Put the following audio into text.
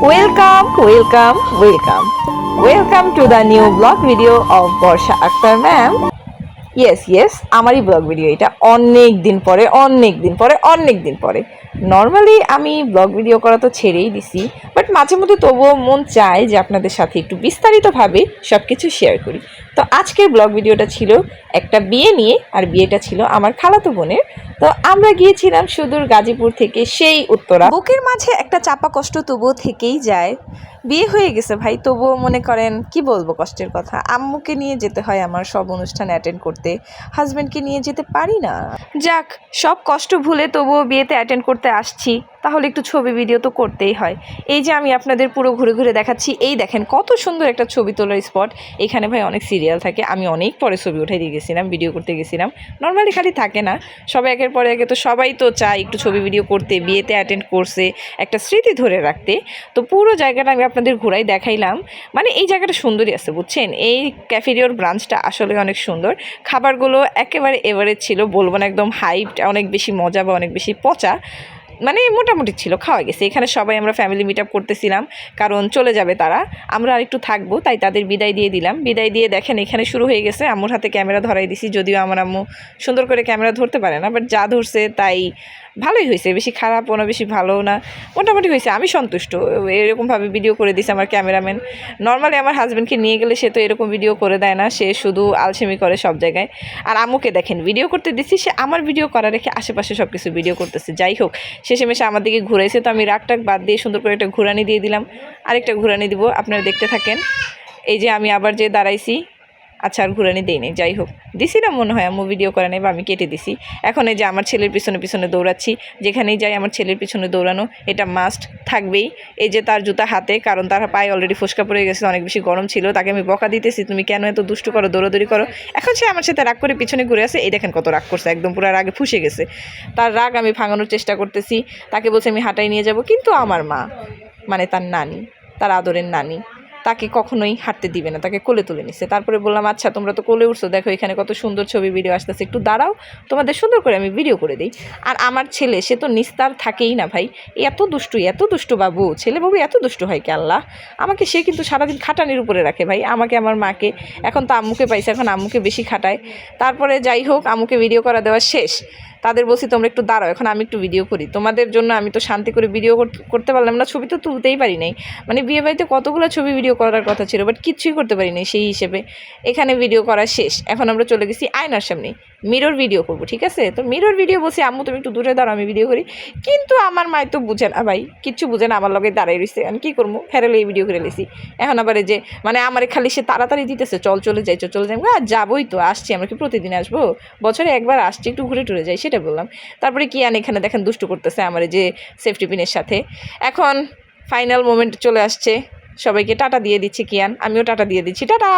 Welcome, welcome, welcome. Welcome to the new blog video of Borsha Akhtar ma'am. Yes আমারই blog video এটা অনেক দিন পরে normally আমি ব্লগ ভিডিও করা তো ছেড়েই দিছি, বাট মাঝে মধ্যে তবুও মন চায় যে আপনাদের সাথে একটু বিস্তারিতভাবে সব কিছু শেয়ার করি। তো আজকের ব্লগ ভিডিওটা ছিল একটা বিয়ে নিয়ে, আর বিয়েটা ছিল আমার খালাতো বোনের। তো আমরা গিয়েছিলাম সুদূর গাজীপুর থেকে সেই উত্তরা। বুকের মাঝে একটা চাপা কষ্ট তবুও থেকেই যায়। বিয়ে হয়ে গেছে ভাই, তবুও মনে করেন কি বলবো কষ্টের কথা। আম্মুকে নিয়ে যেতে হয় আমার সব অনুষ্ঠান অ্যাটেন্ড করতে, হাজব্যান্ডকে নিয়ে যেতে পারি না। যাক, সব কষ্ট ভুলে তবুও বিয়েতে অ্যাটেন্ড করতে আসছি, তাহলে একটু ছবি ভিডিও তো করতেই হয়। এই যে আমি আপনাদের পুরো ঘুরে ঘুরে দেখাচ্ছি, এই দেখেন কত সুন্দর একটা ছবি তোলার স্পট। এখানে ভাই অনেক সিরিয়াল থাকে, আমি অনেক পরে ছবি উঠাই দিয়ে গেছিলাম, ভিডিও করতে গেছিলাম। নর্মালি খালি থাকে না, সবাই একের পরে একে তো সবাই তো চায় একটু ছবি ভিডিও করতে, বিয়েতে অ্যাটেন্ড করছে, একটা স্মৃতি ধরে রাখতে। তো পুরো জায়গাটা আমি আপনাদের ঘুরাই দেখাইলাম। মানে এই জায়গাটা সুন্দরই আছে বুঝছেন, এই ক্যাফেরিওর ব্রাঞ্চটা আসলে অনেক সুন্দর। খাবারগুলো একেবারে এভারেজ ছিল, বলবো না একদম হাইট, অনেক বেশি মজা বা অনেক বেশি পচা, মানে মোটামুটি ছিল, খাওয়া গেছে। এখানে সবাই আমরা ফ্যামিলি মিট আপ করতেছিলাম, কারণ চলে যাবে তারা, আমরা আর একটু থাকবো, তাই তাদের বিদায় দিয়ে দিলাম। বিদায় দিয়ে দেখেন এখানে শুরু হয়ে গেছে, আম্মুর হাতে ক্যামেরা ধরাই দিছি, যদিও আমার আম্মু সুন্দর করে ক্যামেরা ধরতে পারে না, বাট যা ধরছে তাই ভালোই হয়েছে, বেশি খারাপও না বেশি ভালোও না, মোটামুটি হয়েছে, আমি সন্তুষ্ট। এরকমভাবে ভিডিও করে দিছে আমার ক্যামেরাম্যান। নর্মালি আমার হাজব্যান্ডকে নিয়ে গেলে সে তো এরকম ভিডিও করে দেয় না, সে শুধু আলসেমি করে সব জায়গায়। আর আম্মুকে দেখেন ভিডিও করতে দিচ্ছি, সে আমার ভিডিও করা রেখে আশেপাশে সব কিছু ভিডিও করতেছে। যাই হোক, শেষেমেশে আমার দিকে ঘুরাইছে, তো আমি রাগটাক বাদ দিয়ে সুন্দর করে একটা ঘুরানি দিয়ে দিলাম। আরেকটা ঘুরানি দিব, আপনারা দেখতে থাকেন। এই যে আমি আবার যে দাঁড়াইছি, আচ্ছা আর ঘুরানি দেই নাই, যাই হোক দিছি না মনে হয়, আম্মু ভিডিও করে নেই বা আমি কেটে দিছি। এখন এই যে আমার ছেলের পিছনে পিছনে দৌড়াচ্ছি, যেখানেই যাই আমার ছেলের পিছনে দৌড়ানো এটা মাস্ট থাকবেই। এই যে তার জুতা হাতে, কারণ তার পায়ে অলরেডি ফোসকা পড়ে গেছে, অনেক বেশি গরম ছিল, তাকে আমি বকা দিতেছি, তুমি কেন এত দুষ্টু করো, দৌড়াদৌড়ি করো। এখন সে আমার সাথে রাগ করে পিছনে ঘুরে আসে, এই দেখেন কত রাগ করছে, একদম পুরো রাগে ফুসে গেছে। তার রাগ আমি ভাঙানোর চেষ্টা করতেছি, তাকে বলছে আমি হাঁটাই নিয়ে যাব, কিন্তু আমার মা, মানে তার নানি, তার আদরের নানি, তাকে কখনোই হাঁটতে দিবে না, তাকে কোলে তুলে নিচ্ছে। তারপরে বললাম আচ্ছা তোমরা তো কোলে উঠছো, দেখো এখানে কত সুন্দর ছবি ভিডিও আসতেছে, একটু দাঁড়াও, তোমাদের সুন্দর করে আমি ভিডিও করে দিই। আর আমার ছেলে সে তো নিস্তার থাকেই না ভাই, এত দুষ্টু বাবু, ছেলে বাবু এত দুষ্টু হয় কি আল্লাহ। আমাকে সে কিন্তু সারাদিন খাটানির উপরে রাখে ভাই, আমাকে আমার মাকে, এখন তো আম্মুকে পাইছে, এখন আম্মুকে বেশি খাটায়। তারপরে যাই হোক, আম্মুকে ভিডিও করা দেওয়া শেষ, তাদের বলছি তোমরা একটু দাঁড়াও, এখন আমি একটু ভিডিও করি তোমাদের জন্য। আমি তো শান্তি করে ভিডিও করতে পারলাম না, ছবি তো তুলতেই পারি নাই। মানে বিয়ে বাড়িতে কতগুলো ছবি ভিডিও করার কথা ছিল, বাট কিচ্ছুই করতে পারি নাই সেই হিসেবে। এখানে ভিডিও করা শেষ, এখন আমরা চলে গেছি আয়নার সামনে, মিরর ভিডিও করবো, ঠিক আছে। তো মিরর ভিডিও বলছি আম্মু তুমি একটু দূরে দাঁড়াও, আমি ভিডিও করি। কিন্তু আমার মায় তো বুঝে না ভাই, কিচ্ছু বুঝে না, আমার লগে দাঁড়াই রয়েছে, আমি কী করবো, ফেরালে এই ভিডিও করে লেছি। এখন আবার এই যে মানে আমার খালি সে তাড়াতাড়ি দিতেছে, চলে যাই যাবোই তো, আসছি, আমরা কি প্রতিদিন আসবো, বছরে একবার আসছি, একটু ঘুরে টুরে যাই, সেটা বললাম। তারপরে কিয়ান এখানে দেখেন দুষ্টু করতেছে আমার যে সেফটি পিনের সাথে। এখন ফাইনাল মোমেন্ট চলে আসছে, সবাইকে টাটা দিয়ে দিচ্ছি কিয়ান, আমিও টাটা দিয়ে দিচ্ছি, টাটা।